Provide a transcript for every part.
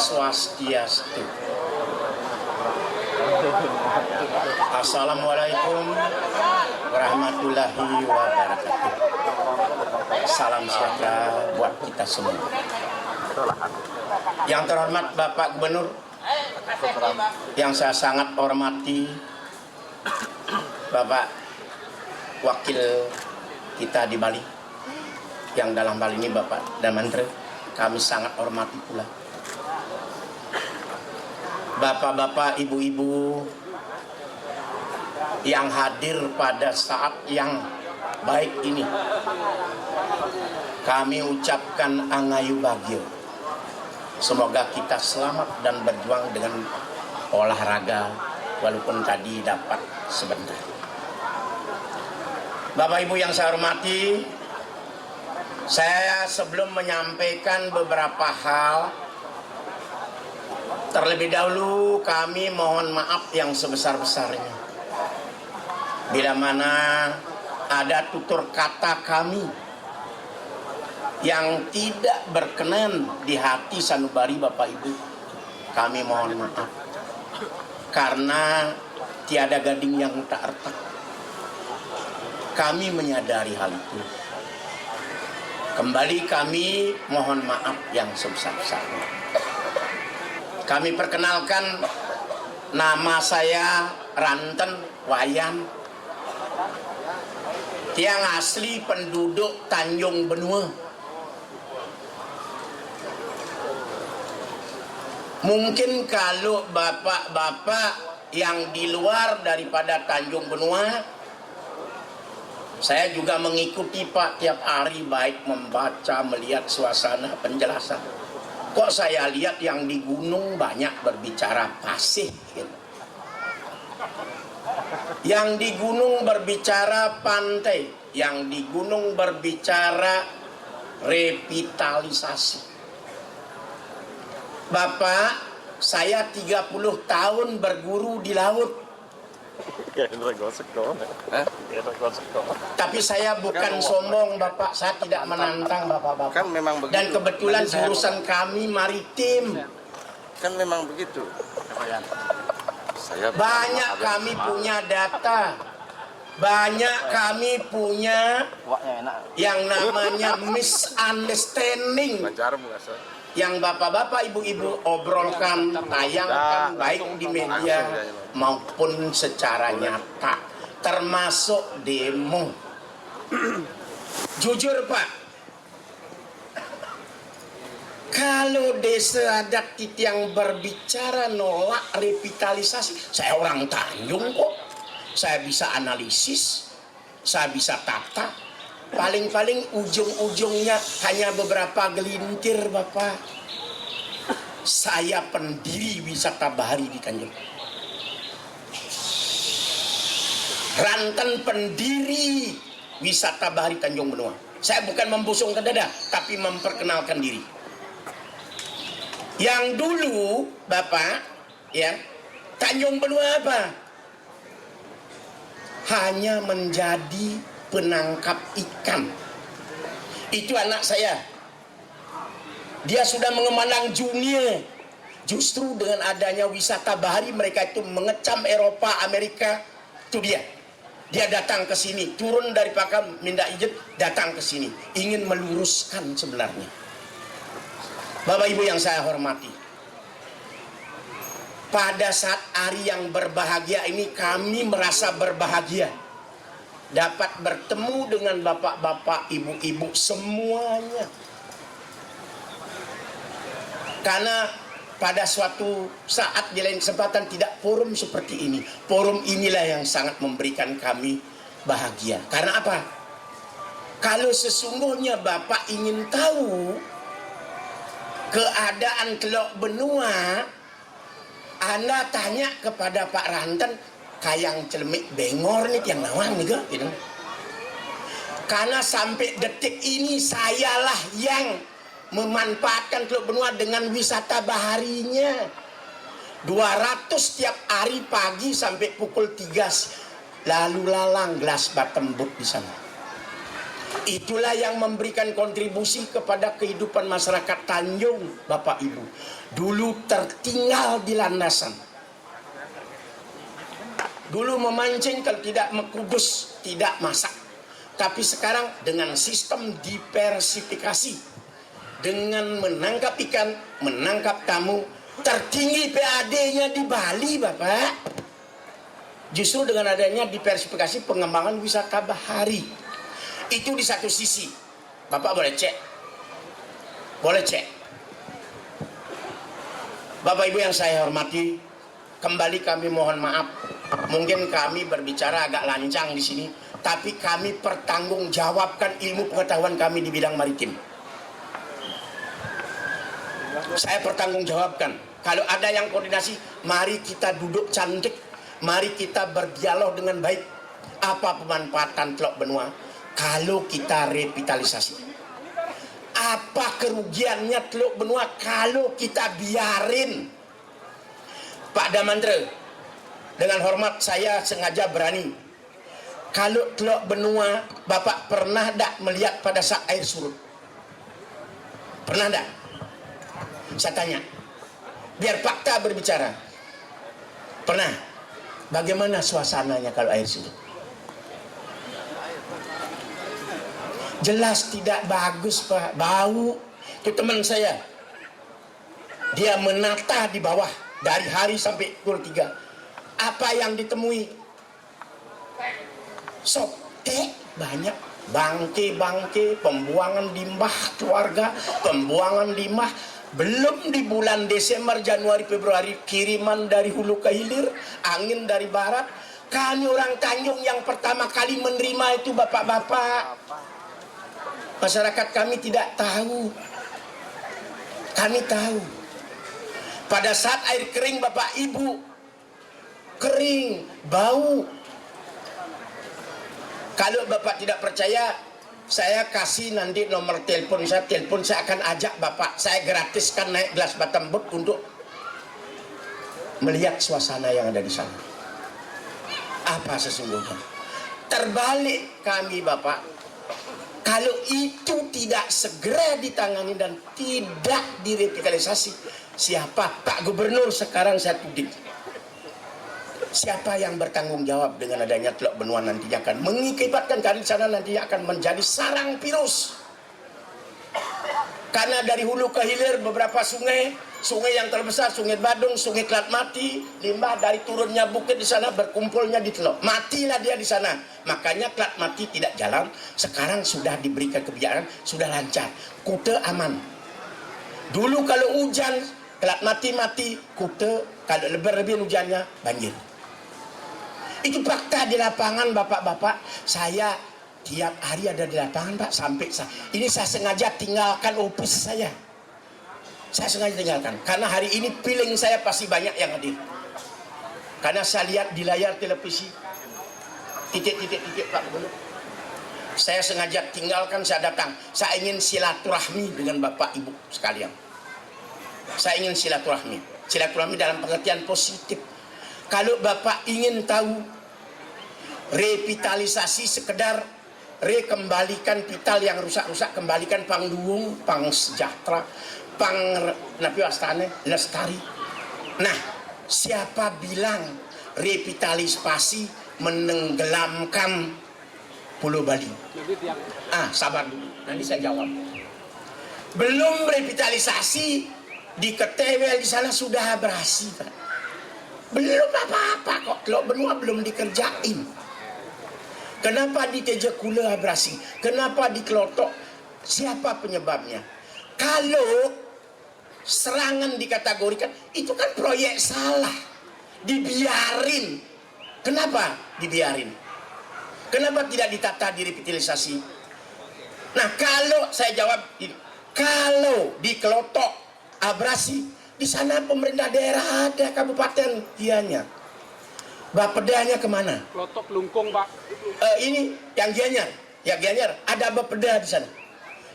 Swastiastu. Assalamualaikum warahmatullahi wabarakatuh. Salam sejahtera buat kita semua. Yang terhormat Bapak Gubernur, yang saya sangat hormati Bapak Wakil kita di Bali, yang dalam hal ini Bapak dan Menteri, kami sangat hormati pula. Bapak-bapak, ibu-ibu yang hadir pada saat yang baik ini, kami ucapkan angayu bagio. Semoga kita selamat dan berjuang dengan olahraga, walaupun tadi dapat sebentar. Bapak Ibu yang saya hormati, saya sebelum menyampaikan beberapa hal, terlebih dahulu kami mohon maaf yang sebesar-besarnya bila mana ada tutur kata kami yang tidak berkenan di hati sanubari Bapak Ibu. Kami mohon maaf, karena tiada gading yang tak retak. Kami menyadari hal itu. Kembali kami mohon maaf yang sebesar-besarnya. Kami perkenalkan, nama saya Ranten Wayan, yang asli penduduk Tanjung Benua. Mungkin kalau bapak-bapak yang di luar daripada Tanjung Benua, saya juga mengikuti Pak tiap hari, baik membaca, melihat suasana penjelasan. Kok saya lihat yang di gunung banyak berbicara pasih gitu. Yang di gunung berbicara pantai, yang di gunung berbicara revitalisasi. Bapak, saya 30 tahun berguru di laut. Tapi saya bukan sombong Bapak, saya tidak menantang Bapak-bapak. Kan memang begitu. Dan kebetulan jurusan kami maritim. Kan memang begitu. Banyak kami punya data, banyak kami punya yang namanya misunderstanding, yang bapak-bapak, ibu-ibu obrolkan, tayangkan baik di media maupun secara nyata, termasuk demo. Jujur Pak, kalau desa adat yang berbicara nolak revitalisasi, saya orang Tanjung kok, saya bisa analisis, saya bisa tata. Paling-paling ujung-ujungnya hanya beberapa gelintir Bapak. Saya pendiri wisata bahari di Tanjung. Ranten pendiri wisata bahari Tanjung Benua. Saya bukan membusung ke dada, tapi memperkenalkan diri. Yang dulu Bapak, ya, Tanjung Benua apa? Hanya menjadi penangkap ikan. Itu anak saya. Dia sudah mengembang dunia. Justru dengan adanya wisata bahari, mereka itu mengecam Eropa, Amerika. Itu dia. Dia datang ke sini, turun dari Pakam, minta izin, datang ke sini, ingin meluruskan sebenarnya. Bapak Ibu yang saya hormati, pada saat hari yang berbahagia ini, kami merasa berbahagia dapat bertemu dengan bapak-bapak, ibu-ibu semuanya. Karena pada suatu saat di lain kesempatan tidak forum seperti ini. Forum inilah yang sangat memberikan kami bahagia. Karena apa? Kalau sesungguhnya Bapak ingin tahu keadaan Teluk Benua, Anda tanya kepada Pak Ranten, kayang celemik bengor nih yang nawang nih gitu. Karena sampai detik ini sayalah yang memanfaatkan Teluk Benua dengan wisata baharinya. 200 setiap hari pagi sampai pukul 3 lalu lalang gelas bottom boat di sana. Itulah yang memberikan kontribusi kepada kehidupan masyarakat Tanjung, Bapak Ibu. Dulu tertinggal di landasan. Dulu memancing, kalau tidak kudus, tidak masak. Tapi sekarang dengan sistem diversifikasi, dengan menangkap ikan, menangkap tamu, tertinggi PAD-nya di Bali, Bapak. Justru dengan adanya diversifikasi pengembangan wisata bahari. Itu di satu sisi. Bapak boleh cek. Boleh cek. Bapak Ibu yang saya hormati, kembali kami mohon maaf. Mungkin kami berbicara agak lancang di sini, tapi kami pertanggungjawabkan ilmu pengetahuan kami di bidang maritim. Saya pertanggungjawabkan. Kalau ada yang koordinasi, mari kita duduk cantik, mari kita berdialog dengan baik. Apa pemanfaatan Teluk Benua kalau kita revitalisasi? Apa kerugiannya Teluk Benua kalau kita biarin? Pak Damantre, dengan hormat saya sengaja berani. Kalau Teluk Benua, Bapak pernah tak melihat pada saat air surut? Pernah tak? Saya tanya. Biar fakta berbicara. Pernah? Bagaimana suasananya kalau air surut? Jelas tidak bagus, Pak. Bau. Itu teman saya. Dia menata di bawah dari hari sampai pukul 3. Apa yang ditemui? Sotek banyak. Bangke-bangke, pembuangan limbah keluarga, pembuangan limbah. Belum di bulan Desember, Januari, Februari, kiriman dari hulu ke hilir, angin dari barat. Kami orang Tanjung yang pertama kali menerima itu, bapak-bapak. Masyarakat kami tidak tahu. Kami tahu. Pada saat air kering, Bapak Ibu, kering, bau. Kalau Bapak tidak percaya, saya kasih nanti nomor telepon saya. Saya akan ajak Bapak. Saya gratiskan naik gelas Batam Boat untuk melihat suasana yang ada di sana. Apa sesungguhnya? Terbalik kami, Bapak. Kalau itu tidak segera ditangani dan tidak direvitalisasi, siapa? Pak Gubernur sekarang saya tuding. Siapa yang bertanggung jawab dengan adanya Teluk Benua nantinya akan mengibatkan kali di sana, nantinya akan menjadi sarang virus. Karena dari hulu ke hilir beberapa sungai yang terbesar, Sungai Badung, Sungai Kelat Mati, limbah dari turunnya bukit di sana berkumpulnya di Teluk. Matilah dia di sana. Makanya Kelat Mati tidak jalan. Sekarang sudah diberikan kebijakan, sudah lancar. Kute aman. Dulu kalau hujan, Kelat Mati mati, Kute kalau lebih hujannya banjir. Itu fakta di lapangan, bapak-bapak. Saya tiap hari ada di lapangan, Pak, sampai ini saya sengaja tinggalkan opus saya. Saya sengaja tinggalkan karena hari ini feeling saya pasti banyak yang hadir. Karena saya lihat di layar televisi titik-titik Pak Gubernur. Saya sengaja tinggalkan, saya datang. Saya ingin silaturahmi dengan Bapak Ibu sekalian. Saya ingin silaturahmi dalam pengertian positif. Kalau Bapak ingin tahu revitalisasi sekedar rekembalikan vital yang rusak-rusak, kembalikan pangduung, pang sejahtera, pang napi wastane lestari. Nah, siapa bilang revitalisasi menenggelamkan Pulau Bali? Sabar dulu, nanti saya jawab. Belum revitalisasi di Ketewel di sana sudah abrasi, Pak. Belum apa-apa kok, Teluk Benua belum dikerjain. Kenapa di Tejekula abrasi? Kenapa di Kelotok? Siapa penyebabnya? Kalau serangan dikategorikan, itu kan proyek salah. Dibiarin. Kenapa dibiarin? Kenapa tidak ditata direvitalisasi? Nah, kalau saya jawab, kalau di Kelotok abrasi, di sana pemerintah daerah ada, kabupaten dianya. Bapedanya kemana? Kelotok Lungkung, Pak. Ini yang Gianyar. Ya Gianyar, ada Bapeda di sana.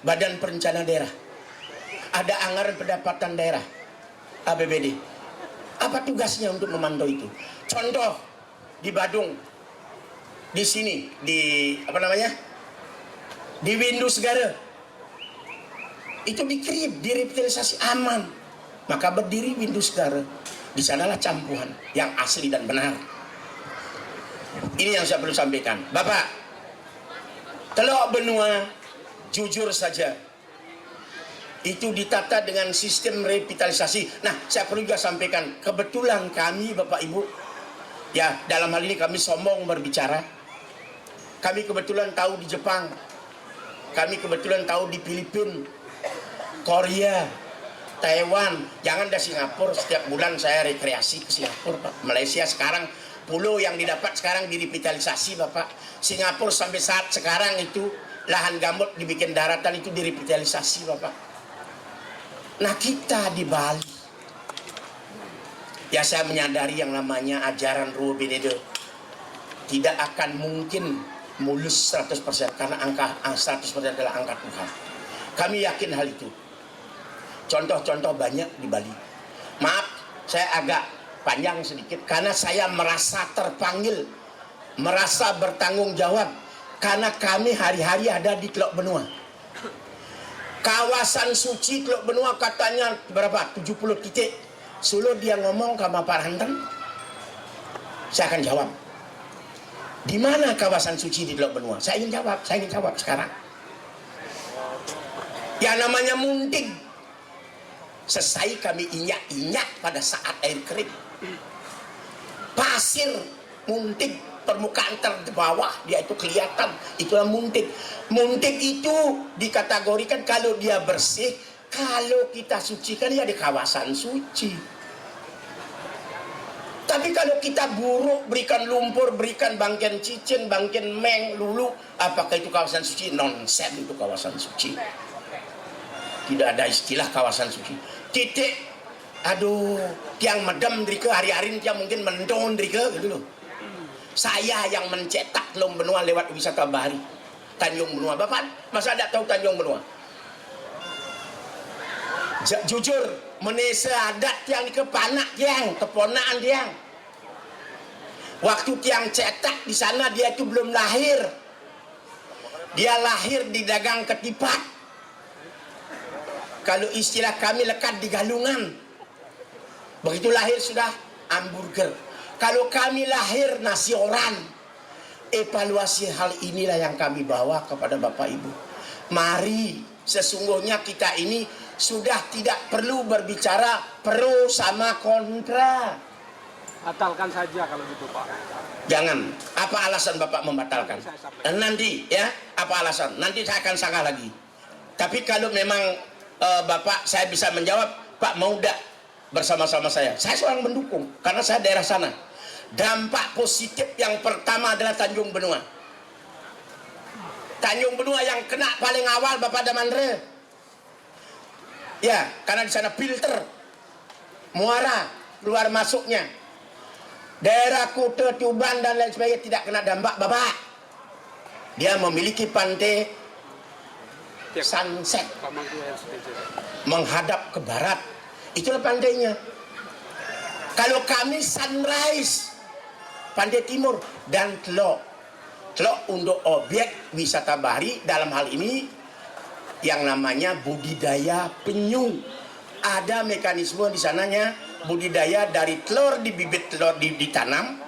Badan Perencanaan Daerah. Ada anggaran pendapatan daerah. APBD. Apa tugasnya untuk memantau itu? Contoh di Badung. Di sini, di apa namanya? di Windows Negara. Itu direvitalisasi aman. Maka berdiri Windows Negara. Di sanalah campuhan yang asli dan benar. Ini yang saya perlu sampaikan. Bapak, Teluk Benua jujur saja itu ditata dengan sistem revitalisasi. Nah, saya perlu juga sampaikan, kebetulan kami Bapak Ibu, ya dalam hal ini kami sombong berbicara. Kami kebetulan tahu di Jepang, kami kebetulan tahu di Filipina, Korea, Taiwan, jangan dari Singapura. Setiap bulan saya rekreasi ke Singapura, Pak. Malaysia sekarang pulau yang didapat sekarang direvitalisasi, Bapak. Singapura sampai saat sekarang itu lahan gambut dibikin daratan itu direvitalisasi, Bapak. Nah, kita di Bali, ya saya menyadari yang namanya ajaran Ruo Benedo tidak akan mungkin mulus 100% karena angka 100% adalah angka Tuhan. Kami yakin hal itu. Contoh-contoh banyak di Bali. Maaf, saya agak panjang sedikit karena saya merasa terpanggil, merasa bertanggung jawab karena kami hari-hari ada di Teluk Benua. Kawasan suci Teluk Benua katanya berapa? 70 titik. Solo dia ngomong sama Pak Ranteng, saya akan jawab. Di mana kawasan suci di Teluk Benua? Saya ingin jawab sekarang. Yang namanya Munting. Selesai kami injak-injak pada saat air kering. Pasir Munting, permukaan terbawah dia itu kelihatan, itulah Munting. Munting itu dikategorikan kalau dia bersih, kalau kita sucikan ya di kawasan suci. Tapi kalau kita buruk, berikan lumpur, berikan bangken cicing, bangken meng, lulu, apakah itu kawasan suci? Nonsen itu kawasan suci. Tidak ada istilah kawasan suci. Titik, aduh, tiang medem drike hari-hari tiang mungkin mendon drike gitu loh. Saya yang mencetak Teluk Benua lewat wisata bahari Tanjung Benua. Bapak masa tidak tahu Tanjung Benua? Jujur, menesa adat tiang di kepanak tiang, keponaan tiang. Waktu tiang cetak di sana dia itu belum lahir. Dia lahir di dagang ketipak. Kalau istilah kami lekat di galungan. Begitu lahir sudah hamburger. Kalau kami lahir nasi orang. Evaluasi hal inilah yang kami bawa kepada Bapak Ibu. Mari sesungguhnya kita ini sudah tidak perlu berbicara pro sama kontra. Batalkan saja kalau gitu, Pak. Jangan. Apa alasan Bapak membatalkan? Nanti ya, apa alasan? Nanti saya akan sanggah lagi. Tapi kalau memang Bapak saya bisa menjawab, Pak mau tidak bersama-sama saya seorang mendukung karena saya daerah sana. Dampak positif yang pertama adalah Tanjung Benua. Tanjung Benua yang kena paling awal Bapak Damandre. Ya, karena di sana filter muara keluar masuknya. Daerah Kuta, Tuban dan lain sebagainya tidak kena dampak Bapak. Dia memiliki pantai sunset menghadap ke barat, itulah pantainya. Kalau kami sunrise pantai timur dan Teluk untuk objek wisata bahari dalam hal ini yang namanya budidaya penyu. Ada mekanisme di sananya budidaya dari telur, di bibit telur ditanam,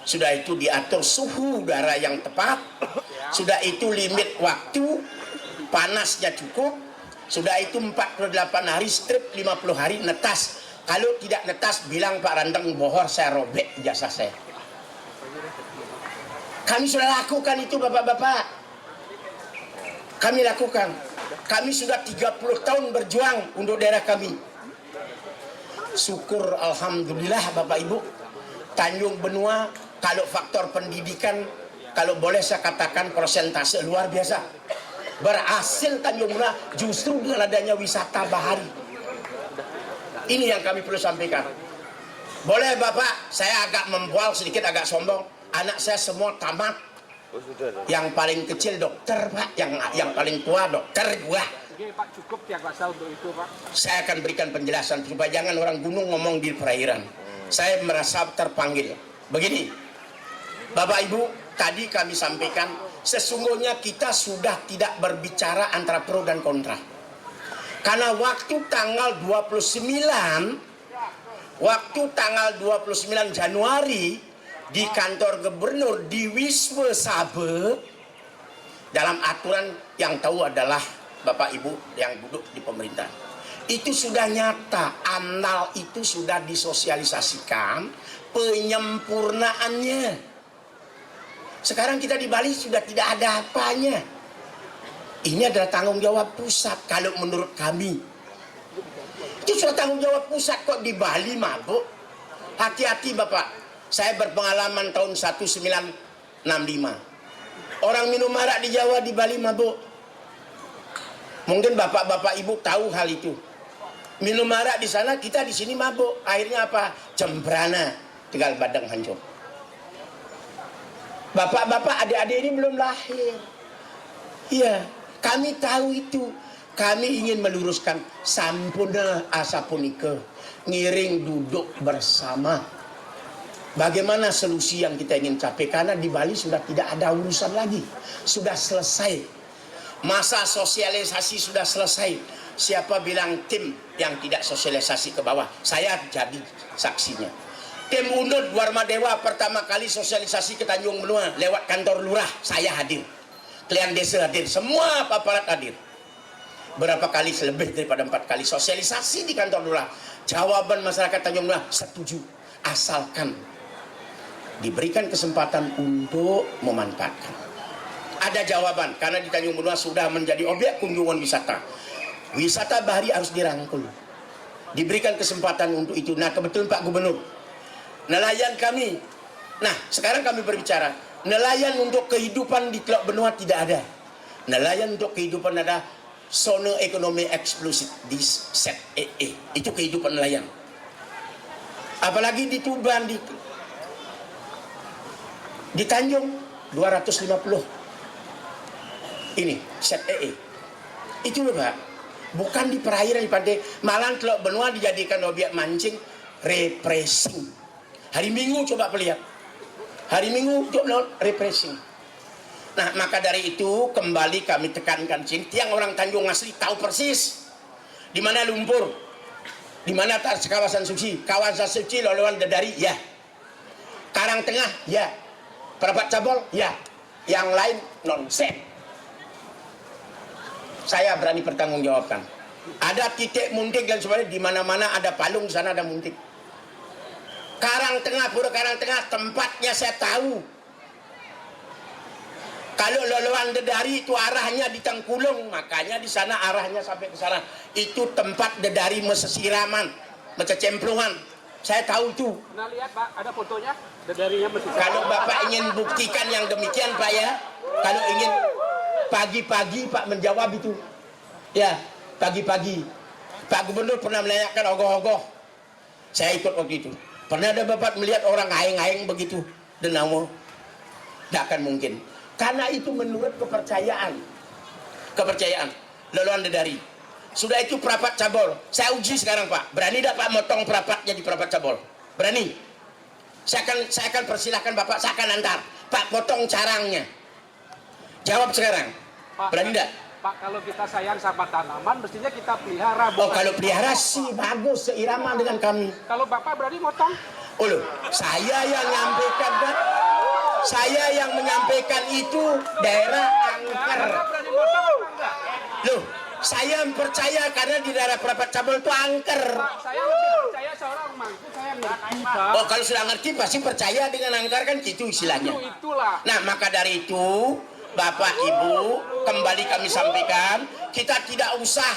sudah itu diatur suhu udara yang tepat, sudah itu limit waktu panasnya cukup, sudah itu 48 hari strip, 50 hari netas. Kalau tidak netas bilang Pak Ranteng bohor, saya robek jasa saya. Kami sudah lakukan itu Bapak-bapak. Kami lakukan. Kami sudah 30 tahun berjuang untuk daerah kami. Syukur alhamdulillah Bapak Ibu, Tanjung Benua kalau faktor pendidikan, kalau boleh saya katakan persentase luar biasa. Berhasil Tanjung Benua justru dengan adanya wisata bahari. Ini yang kami perlu sampaikan. Boleh Bapak, saya agak membual sedikit, agak sombong. Anak saya semua tamat. Yang paling kecil dokter Pak, yang paling tua dokter gua. Oke Pak, cukup tiap bahasa untuk itu Pak. Saya akan berikan penjelasan supaya jangan orang gunung ngomong di perairan. Saya merasa terpanggil. Begini, Bapak Ibu, tadi kami sampaikan sesungguhnya kita sudah tidak berbicara antara pro dan kontra. Karena waktu tanggal 29 Januari di kantor gubernur di Wisma Sabe, dalam aturan yang tahu adalah Bapak Ibu yang duduk di pemerintah, itu sudah nyata, AMDAL itu sudah disosialisasikan penyempurnaannya. Sekarang kita di Bali sudah tidak ada apanya. Ini adalah tanggung jawab pusat kalau menurut kami. Itu sudah tanggung jawab pusat, kok di Bali mabuk. Hati-hati Bapak. Saya berpengalaman tahun 1965. Orang minum arak di Jawa, di Bali mabuk. Mungkin Bapak-bapak Ibu tahu hal itu. Minum arak di sana, kita di sini mabuk. Akhirnya apa? Jembrana, tinggal badang hancur. Bapak-bapak, adik-adik ini belum lahir. Iya, kami tahu itu. Kami ingin meluruskan sampuna asapunika, ngiring duduk bersama. Bagaimana solusi yang kita ingin capai? Karena di Bali sudah tidak ada urusan lagi. Sudah selesai. Masa sosialisasi sudah selesai. Siapa bilang tim yang tidak sosialisasi ke bawah? Saya jadi saksinya. Tim Undut Dwarmadewa pertama kali sosialisasi ke Tanjung Benua lewat kantor lurah, saya hadir. Klien desa hadir, semua aparat hadir. Berapa kali, lebih daripada 4 kali sosialisasi di kantor lurah. Jawaban masyarakat Tanjung Benua setuju, asalkan diberikan kesempatan untuk memanfaatkan. Ada jawaban, karena di Tanjung Benua sudah menjadi objek kunjungan wisata. Wisata bahari harus dirangkul. Diberikan kesempatan untuk itu. Nah, kebetulan Pak Gubernur, nelayan kami. Nah, sekarang kami berbicara. Nelayan untuk kehidupan di Teluk Benua tidak ada. Nelayan untuk kehidupan ada zona ekonomi eksklusif di ZEE. Itu kehidupan nelayan. Apalagi di Tuban, di Tanjung 250. Ini ZEE. Itu loh Pak. Bukan di perairan, di pantai. Malah Teluk Benua dijadikan objek mancing refreshing. Hari Minggu coba lihat. Hari Minggu coba refreshing. Nah, maka dari itu kembali kami tekankan sini. Tiang orang Tanjung asli tahu persis di mana lumpur, di mana kawasan suci. Kawasan suci Loloan Dedari, ya. Karang Tengah, ya. Perapat Cabol, ya. Yang lain nonsen. Saya berani pertanggungjawabkan. Ada titik muntik dan sebagainya, di mana-mana ada palung, di sana ada muntik. Karang Tengah, Pura Karang Tengah, tempatnya saya tahu. Kalau Loloan Dedari itu arahnya di Tengkulung, makanya di sana arahnya sampai ke sana. Itu tempat Dedari mesesiraman, mecemplungan. Saya tahu itu. Pernah lihat Pak, ada fotonya? Dedarinya masih. Kalau Bapak ingin buktikan yang demikian Pak ya, kalau ingin pagi-pagi Pak menjawab itu. Ya, pagi-pagi. Pak Gubernur pernah menanyakan ogoh-ogoh. Saya ikut waktu itu. Pernah ada Bapak melihat orang aing-aing begitu? Denamo? Tidak akan mungkin. Karena itu menurut kepercayaan. Kepercayaan. Loloan Dedari. Sudah itu Perapat Cabol. Saya uji sekarang Pak. Berani tidak Pak motong perapatnya di Perapat Cabol? Berani? Saya akan persilahkan Bapak, saya akan antar. Pak, potong carangnya. Jawab sekarang. Pak, berani tidak? Pak, kalau kita sayang sama tanaman, mestinya kita pelihara. Oh, kalau pelihara sih bagus, seirama dengan kami. Kalau Bapak berani motong? Oh loh, saya yang menyampaikan kan? Saya yang menyampaikan itu daerah angker. Bapak berani motong apa enggak? Loh, saya percaya karena di daerah Perapat Cabol itu angker. Pak, saya lebih percaya seorang mangku, saya ngerti Pak. Oh, kalau sudah ngerti pasti percaya dengan angker kan gitu istilahnya. Itulah. Nah, maka dari itu Bapak Ibu, kembali kami sampaikan, kita tidak usah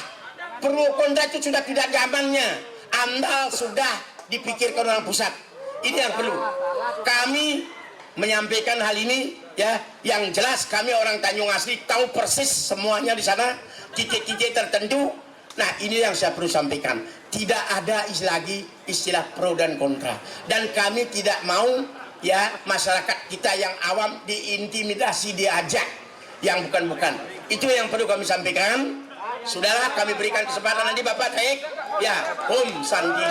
pro kontra, itu sudah tidak zamannya. AMDAL sudah dipikirkan orang pusat. Ini yang perlu. Kami menyampaikan hal ini ya, yang jelas kami orang Tanjung asli tahu persis semuanya di sana, titik-titik tertentu. Nah, ini yang saya perlu sampaikan. Tidak ada lagi istilah pro dan kontra. Dan kami tidak mau ya masyarakat kita yang awam diintimidasi, diajak yang bukan-bukan. Itu yang perlu kami sampaikan. Sudahlah, kami berikan kesempatan nanti Bapak Taik. Ya, Sandi.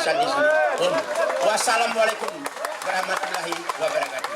Wassalamualaikum warahmatullahi wabarakatuh.